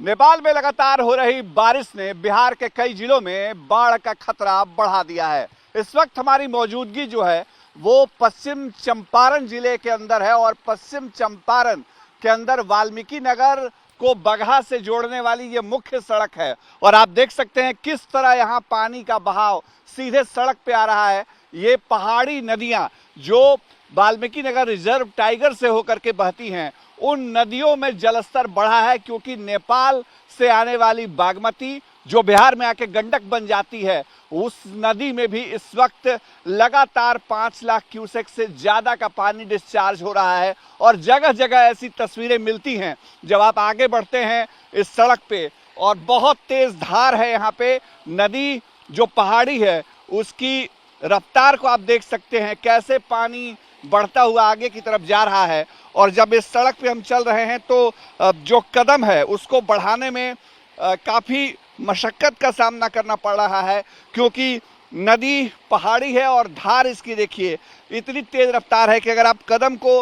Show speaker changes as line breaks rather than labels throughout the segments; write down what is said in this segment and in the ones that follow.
नेपाल में लगातार हो रही बारिश ने बिहार के कई जिलों में बाढ़ का खतरा बढ़ा दिया है। इस वक्त हमारी मौजूदगी जो है वो पश्चिम चंपारण जिले के अंदर है और पश्चिम चंपारण के अंदर वाल्मीकि नगर को बगहा से जोड़ने वाली ये मुख्य सड़क है और आप देख सकते हैं किस तरह यहाँ पानी का बहाव सीधे सड़क पे आ रहा है। ये पहाड़ी नदियाँ जो वाल्मीकि नगर रिजर्व टाइगर से होकर के बहती हैं, उन नदियों में जलस्तर बढ़ा है क्योंकि नेपाल से आने वाली बागमती जो बिहार में आके गंडक बन जाती है, उस नदी में भी इस वक्त लगातार 5 लाख क्यूसेक से ज़्यादा का पानी डिस्चार्ज हो रहा है। और जगह जगह ऐसी तस्वीरें मिलती हैं जब आप आगे बढ़ते हैं इस सड़क पे और बहुत तेज़ धार है यहाँ पे। नदी जो पहाड़ी है उसकी रफ्तार को आप देख सकते हैं कैसे पानी बढ़ता हुआ आगे की तरफ जा रहा है। और जब इस सड़क पे हम चल रहे हैं तो जो कदम है उसको बढ़ाने में काफ़ी मशक्क़त का सामना करना पड़ रहा है क्योंकि नदी पहाड़ी है और धार इसकी देखिए इतनी तेज़ रफ्तार है कि अगर आप कदम को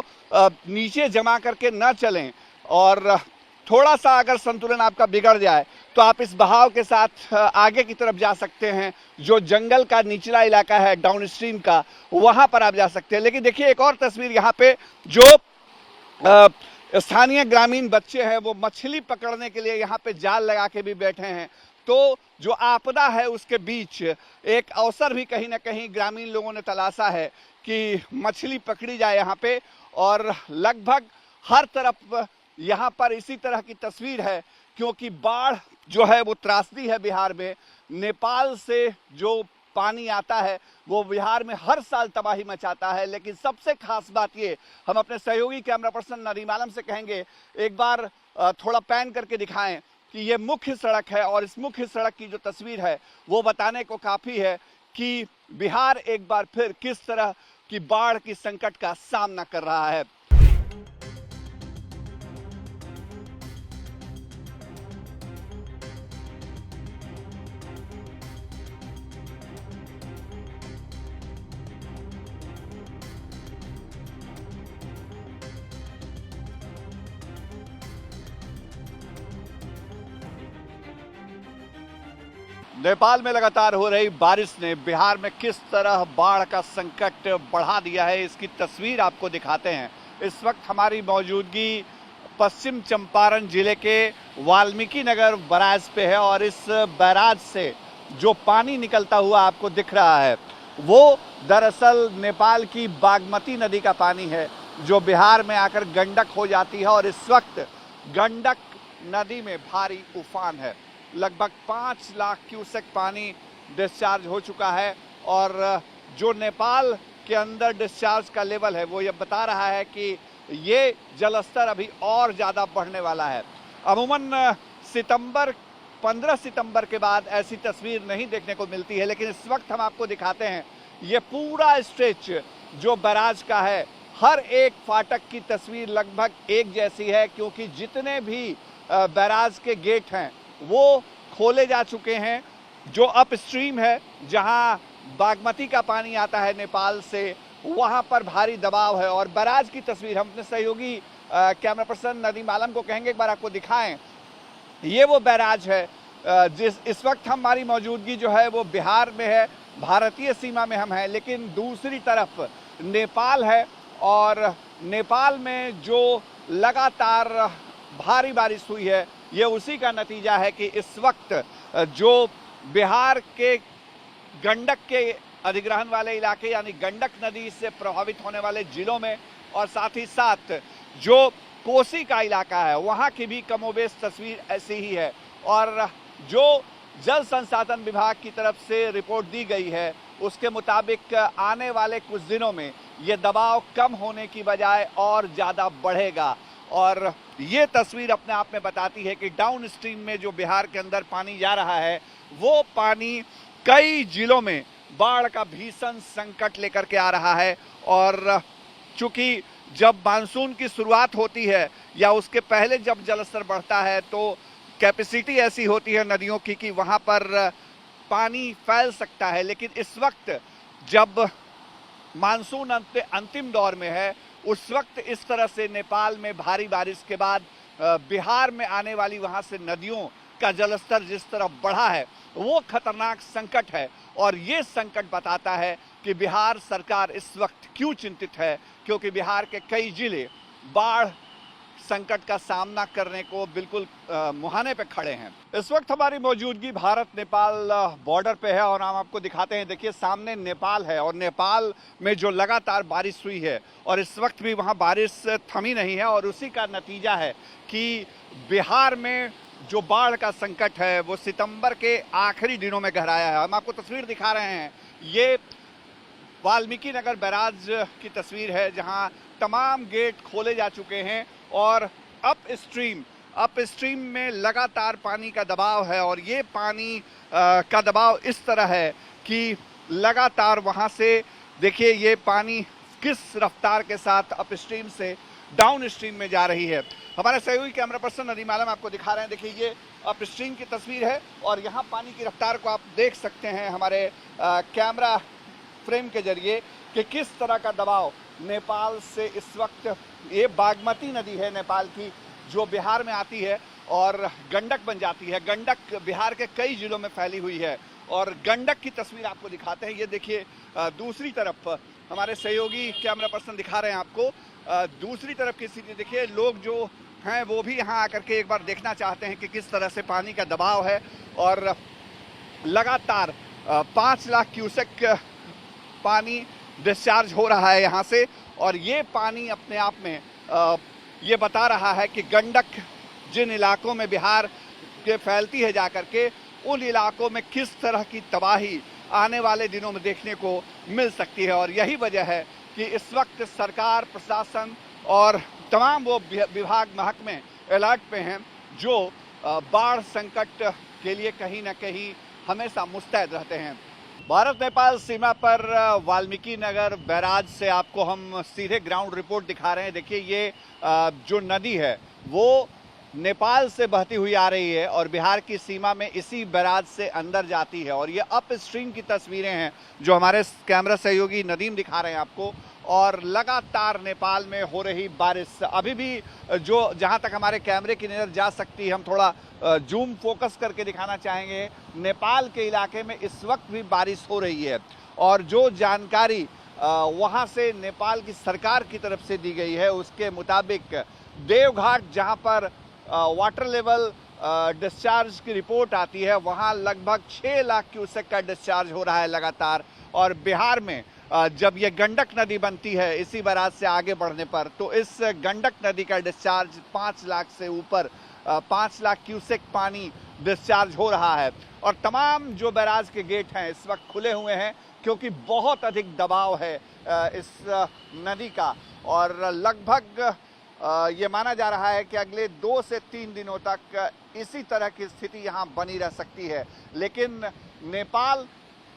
नीचे जमा करके न चलें और थोड़ा सा अगर संतुलन आपका बिगड़ जाए तो आप इस बहाव के साथ आगे की तरफ जा सकते हैं। जो जंगल का निचला इलाका है डाउन स्ट्रीम का, वहाँ पर आप जा सकते हैं। लेकिन देखिए एक और तस्वीर यहाँ पे, जो स्थानीय ग्रामीण बच्चे हैं वो मछली पकड़ने के लिए यहाँ पे जाल लगा के भी बैठे हैं। तो जो आपदा है उसके बीच एक अवसर भी कहीं ना कहीं ग्रामीण लोगों ने तलाशा है कि मछली पकड़ी जाए यहाँ पे। और लगभग हर तरफ यहाँ पर इसी तरह की तस्वीर है क्योंकि बाढ़ जो है वो त्रासदी है बिहार में। नेपाल से जो पानी आता है वो बिहार में हर साल तबाही मचाता है। लेकिन सबसे खास बात ये, हम अपने सहयोगी कैमरा पर्सन नदीम आलम से कहेंगे एक बार थोड़ा पैन करके दिखाएं कि ये मुख्य सड़क है और इस मुख्य सड़क की जो तस्वीर है वो बताने को काफ़ी है कि बिहार एक बार फिर किस तरह की बाढ़ की संकट का सामना कर रहा है। नेपाल में लगातार हो रही बारिश ने बिहार में किस तरह बाढ़ का संकट बढ़ा दिया है, इसकी तस्वीर आपको दिखाते हैं। इस वक्त हमारी मौजूदगी पश्चिम चंपारण जिले के वाल्मीकि नगर बैराज पे है और इस बैराज से जो पानी निकलता हुआ आपको दिख रहा है वो दरअसल नेपाल की बागमती नदी का पानी है जो बिहार में आकर गंडक हो जाती है। और इस वक्त गंडक नदी में भारी उफान है, लगभग 5 लाख क्यूसेक पानी डिस्चार्ज हो चुका है। और जो नेपाल के अंदर डिस्चार्ज का लेवल है वो ये बता रहा है कि ये जलस्तर अभी और ज़्यादा बढ़ने वाला है। अमूमन 15 सितंबर के बाद ऐसी तस्वीर नहीं देखने को मिलती है, लेकिन इस वक्त हम आपको दिखाते हैं ये पूरा स्ट्रेच जो बैराज का है, हर एक फाटक की तस्वीर लगभग एक जैसी है क्योंकि जितने भी बैराज के गेट हैं वो खोले जा चुके हैं। जो अप स्ट्रीम है जहां बागमती का पानी आता है नेपाल से, वहां पर भारी दबाव है। और बैराज की तस्वीर हम अपने सहयोगी कैमरा पर्सन नदीम आलम को कहेंगे एक बार आपको दिखाएं। ये वो बैराज है इस वक्त हमारी मौजूदगी जो है वो बिहार में है, भारतीय सीमा में हम हैं, लेकिन दूसरी तरफ नेपाल है और नेपाल में जो लगातार भारी बारिश हुई है ये उसी का नतीजा है कि इस वक्त जो बिहार के गंडक के अधिग्रहण वाले इलाके यानी गंडक नदी से प्रभावित होने वाले जिलों में और साथ ही साथ जो कोसी का इलाका है वहाँ की भी कमोबेश तस्वीर ऐसी ही है। और जो जल संसाधन विभाग की तरफ से रिपोर्ट दी गई है उसके मुताबिक आने वाले कुछ दिनों में ये दबाव कम होने की बजाय और ज़्यादा बढ़ेगा। और ये तस्वीर अपने आप में बताती है कि डाउन स्ट्रीम में जो बिहार के अंदर पानी जा रहा है वो पानी कई जिलों में बाढ़ का भीषण संकट लेकर के आ रहा है। और चूंकि जब मानसून की शुरुआत होती है या उसके पहले जब जलस्तर बढ़ता है तो कैपेसिटी ऐसी होती है नदियों की कि वहाँ पर पानी फैल सकता है। लेकिन इस वक्त जब मानसून अंतिम दौर में है उस वक्त इस तरह से नेपाल में भारी बारिश के बाद बिहार में आने वाली वहां से नदियों का जलस्तर जिस तरह बढ़ा है वो खतरनाक संकट है। और ये संकट बताता है कि बिहार सरकार इस वक्त क्यों चिंतित है, क्योंकि बिहार के कई जिले बाढ़ संकट का सामना करने को बिल्कुल मुहाने पे खड़े हैं। इस वक्त हमारी मौजूदगी भारत नेपाल बॉर्डर पे है और हम आपको दिखाते हैं। देखिए सामने नेपाल है और नेपाल में जो लगातार बारिश हुई है और इस वक्त भी वहाँ बारिश थमी नहीं है और उसी का नतीजा है कि बिहार में जो बाढ़ का संकट है वो सितंबर के आखिरी दिनों में गहराया है। हम आपको तस्वीर दिखा रहे हैं, ये वाल्मीकि नगर बैराज की तस्वीर है जहां तमाम गेट खोले जा चुके हैं और अप स्ट्रीम में लगातार पानी का दबाव है। और ये पानी का दबाव इस तरह है कि लगातार वहां से देखिए ये पानी किस रफ्तार के साथ अप स्ट्रीम से डाउन स्ट्रीम में जा रही है। हमारे सहयोगी कैमरा पर्सन नदीम आलम आपको दिखा रहे हैं। देखिए ये अप स्ट्रीम की तस्वीर है और यहाँ पानी की रफ्तार को आप देख सकते हैं हमारे कैमरा फ्रेम के जरिए कि किस तरह का दबाव नेपाल से इस वक्त, ये बागमती नदी है नेपाल की जो बिहार में आती है और गंडक बन जाती है। गंडक बिहार के कई जिलों में फैली हुई है और गंडक की तस्वीर आपको दिखाते हैं। ये देखिए दूसरी तरफ हमारे सहयोगी कैमरा पर्सन दिखा रहे हैं आपको दूसरी तरफ की स्थिति। देखिए लोग जो हैं वो भी यहाँ आकर के एक बार देखना चाहते हैं कि किस तरह से पानी का दबाव है और लगातार 5 लाख क्यूसेक पानी डिस्चार्ज हो रहा है यहाँ से। और ये पानी अपने आप में ये बता रहा है कि गंडक जिन इलाकों में बिहार के फैलती है जाकर के, उन इलाकों में किस तरह की तबाही आने वाले दिनों में देखने को मिल सकती है। और यही वजह है कि इस वक्त सरकार, प्रशासन और तमाम वो विभाग महकमे अलर्ट पे हैं जो बाढ़ संकट के लिए कहीं ना कहीं हमेशा मुस्तैद रहते हैं। भारत नेपाल सीमा पर वाल्मीकि नगर बैराज से आपको हम सीधे ग्राउंड रिपोर्ट दिखा रहे हैं। देखिए ये जो नदी है वो नेपाल से बहती हुई आ रही है और बिहार की सीमा में इसी बैराज से अंदर जाती है। और ये अप स्ट्रीम की तस्वीरें हैं जो हमारे कैमरा सहयोगी नदीम दिखा रहे हैं आपको। और लगातार नेपाल में हो रही बारिश अभी भी जो जहां तक हमारे कैमरे की नज़र जा सकती है, हम थोड़ा जूम फोकस करके दिखाना चाहेंगे। नेपाल के इलाके में इस वक्त भी बारिश हो रही है और जो जानकारी वहां से नेपाल की सरकार की तरफ से दी गई है उसके मुताबिक देवघाट जहां पर वाटर लेवल डिस्चार्ज की रिपोर्ट आती है वहां लगभग 6 लाख क्यूसेक का डिस्चार्ज हो रहा है लगातार। और बिहार में जब ये गंडक नदी बनती है इसी बैराज से आगे बढ़ने पर, तो इस गंडक नदी का डिस्चार्ज 5 लाख से ऊपर 5 लाख क्यूसेक पानी डिस्चार्ज हो रहा है। और तमाम जो बैराज के गेट हैं इस वक्त खुले हुए हैं क्योंकि बहुत अधिक दबाव है इस नदी का। और लगभग ये माना जा रहा है कि अगले 2 से 3 दिनों तक इसी तरह की स्थिति यहाँ बनी रह सकती है। लेकिन नेपाल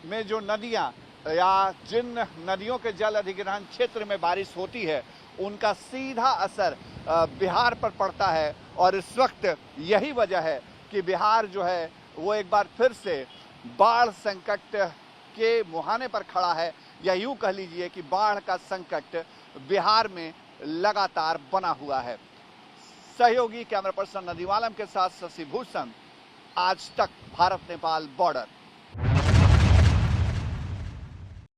में जो नदियाँ या जिन नदियों के जल अधिग्रहण क्षेत्र में बारिश होती है उनका सीधा असर बिहार पर पड़ता है। और इस वक्त यही वजह है कि बिहार जो है वो एक बार फिर से बाढ़ संकट के मुहाने पर खड़ा है, या यूँ कह लीजिए कि बाढ़ का संकट बिहार में लगातार बना हुआ है। सहयोगी कैमरा पर्सन नदीम आलम के साथ शशि भूषण, आज तक भारत नेपाल बॉर्डर।